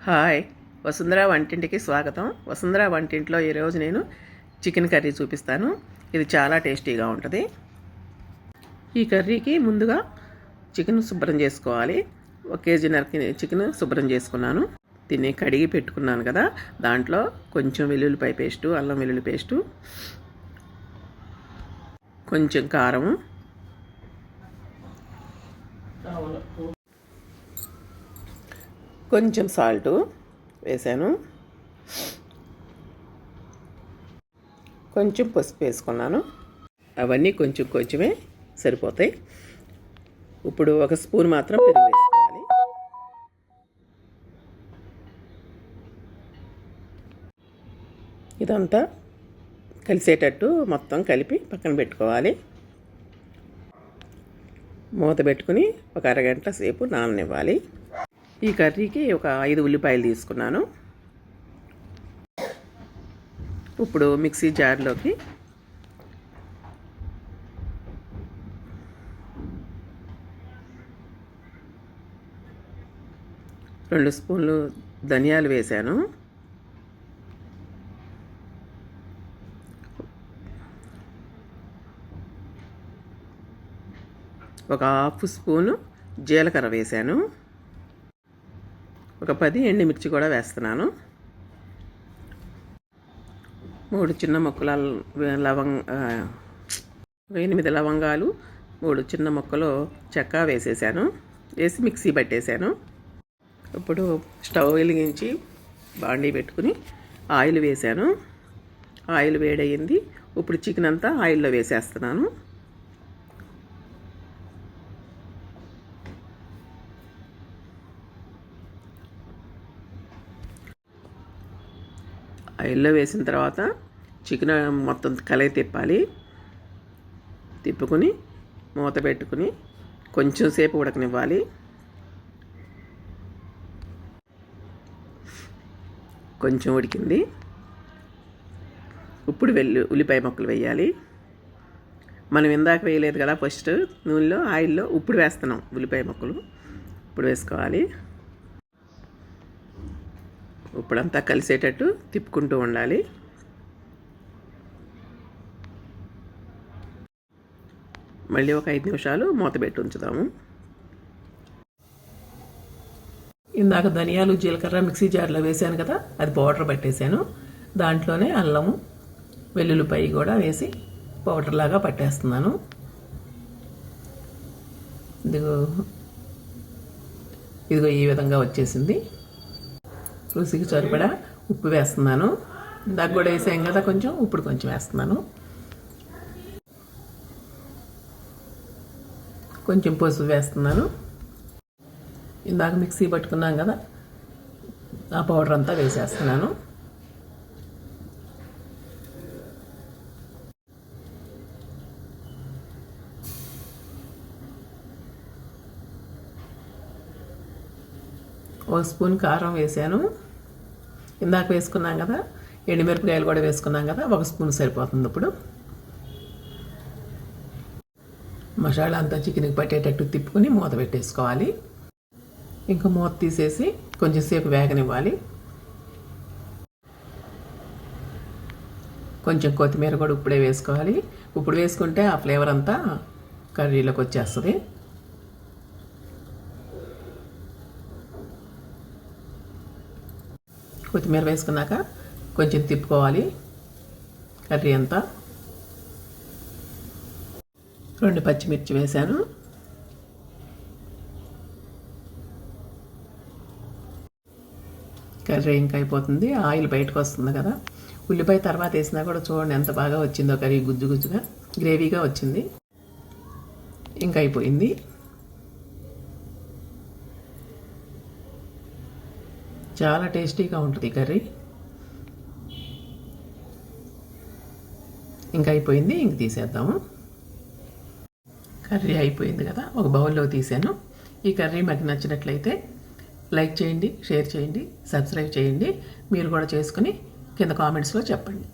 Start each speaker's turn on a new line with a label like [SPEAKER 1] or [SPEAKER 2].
[SPEAKER 1] Hi, Vasundhara వంటింటికి స్వాగతం. వసుంధర వంటింట్లో ఈరోజు నేను చికెన్ కర్రీ చూపిస్తాను. ఇది చాలా టేస్టీగా ఉంటుంది. ఈ కర్రీకి ముందుగా చికెన్ శుభ్రం చేసుకోవాలి. 1 కేజీన్నరకి చికెన్ శుభ్రం చేసుకున్నాను. దీన్ని కడిగి పెట్టుకున్నాను కదా, దాంట్లో కొంచెం వెల్లుల్లిపాయ పేస్టు, అల్లం వెల్లుల్లి పేస్టు, కొంచెం కారం, కొంచెం సాల్టు వేసాను, కొంచెం పసుపు వేసుకున్నాను. అవన్నీ కొంచెం కొంచెమే సరిపోతాయి. ఇప్పుడు 1 స్పూన్ మాత్రం పెరుగు వేసుకోవాలి. ఇదంతా కలిసేటట్టు మొత్తం కలిపి పక్కన పెట్టుకోవాలి. మూత పెట్టుకుని ఒక అరగంట సేపు నాననివ్వాలి. ఈ కర్రీకి ఒక 5 ఉల్లిపాయలు తీసుకున్నాను. ఇప్పుడు మిక్సీ జార్లోకి రెండు స్పూన్లు ధనియాలు వేశాను, ఒక 1/2 స్పూను జీలకర్ర వేశాను, ఒక 10 ఎండుమిర్చి కూడా వేస్తున్నాను, 3 చిన్న ముక్కల 8 లవంగాలు, 3 చిన్న ముక్కలు చెక్క వేసేసాను. వేసి మిక్సీ పట్టేశాను. ఇప్పుడు స్టవ్ వెలిగించి బాండీ పెట్టుకుని ఆయిల్ వేశాను. ఆయిల్ వేడయింది. ఇప్పుడు చికెన్ అంతా ఆయిల్లో వేసేస్తున్నాను. ఆయిల్లో వేసిన తర్వాత చికెన్ మొత్తం కలయి తిప్పాలి. తిప్పుకుని మూత పెట్టుకుని కొంచెం సేపు ఉడకనివ్వాలి. కొంచెం ఉడికింది. ఇప్పుడు ఉల్లిపాయ ముక్కలు వేయాలి. మనం ఇందాక వేయలేదు కదా, ఫస్ట్ నూనెలో ఆయిల్లో ఇప్పుడు వేస్తున్నాం. ఉల్లిపాయ ముక్కలు ఇప్పుడు వేసుకోవాలి. ఇప్పుడంతా కలిసేటట్టు తిప్పుకుంటూ ఉండాలి. మళ్ళీ ఒక 5 నిమిషాలు మూత పెట్టి ఉంచుదాము. ఇందాక ధనియాలు జీలకర్ర మిక్సీ జార్లో వేసాను కదా, అది పౌడర్ పట్టేశాను. దాంట్లోనే అల్లము వెల్లుల్లిపాయ కూడా వేసి పౌడర్ లాగా పట్టేస్తున్నాను. ఇదిగో ఈ విధంగా వచ్చేసింది. రుచికి సరిపడా ఉప్పు వేస్తున్నాను. ఇందాక కూడా వేసాం కదా కొంచెం, ఇప్పుడు కొంచెం వేస్తున్నాను. కొంచెం పసుపు వేస్తున్నాను. ఇందాక మిక్సీ పట్టుకున్నాం కదా, ఆ పౌడర్ అంతా వేసేస్తున్నాను. ఒక స్పూన్ కారం వేసాను. ఇందాక వేసుకున్నాం కదా, ఎండుమిరపకాయలు కూడా వేసుకున్నాం కదా, 1 స్పూన్ సరిపోతుంది. ఇప్పుడు మసాలా అంతా చికెన్కి పట్టేటట్టు తిప్పుకొని మూత పెట్టేసుకోవాలి. ఇంకా మూత తీసేసి కొంచెం సేపు వేగనివ్వాలి. కొంచెం కొత్తిమీర కూడా ఇప్పుడే వేసుకోవాలి. ఇప్పుడు వేసుకుంటే ఆ ఫ్లేవర్ అంతా కర్రీలోకి వచ్చేస్తుంది. కొత్తిమీర వేసుకున్నాక కొంచెం తిప్పుకోవాలి కర్రీ అంతా. 2 పచ్చిమిర్చి వేసాను. కర్రీ ఇంకా అయిపోతుంది. ఆయిల్ బయటకు వస్తుంది కదా. ఉల్లిపాయ తర్వాత వేసినా కూడా చూడండి ఎంత బాగా వచ్చిందో. కర్రీ గుజ్జు గుజ్జుగా గ్రేవీగా వచ్చింది. ఇంకా అయిపోయింది. చాలా టేస్టీగా ఉంటుంది కర్రీ. ఇంకా అయిపోయింది. ఇంక తీసేద్దాము. కర్రీ అయిపోయింది కదా, ఒక బౌల్లో తీసాను. ఈ కర్రీ మీకు నచ్చినట్లయితే లైక్ చేయండి, షేర్ చేయండి, సబ్స్క్రైబ్ చేయండి. మీరు కూడా చేసుకుని కింద కామెంట్స్లో చెప్పండి.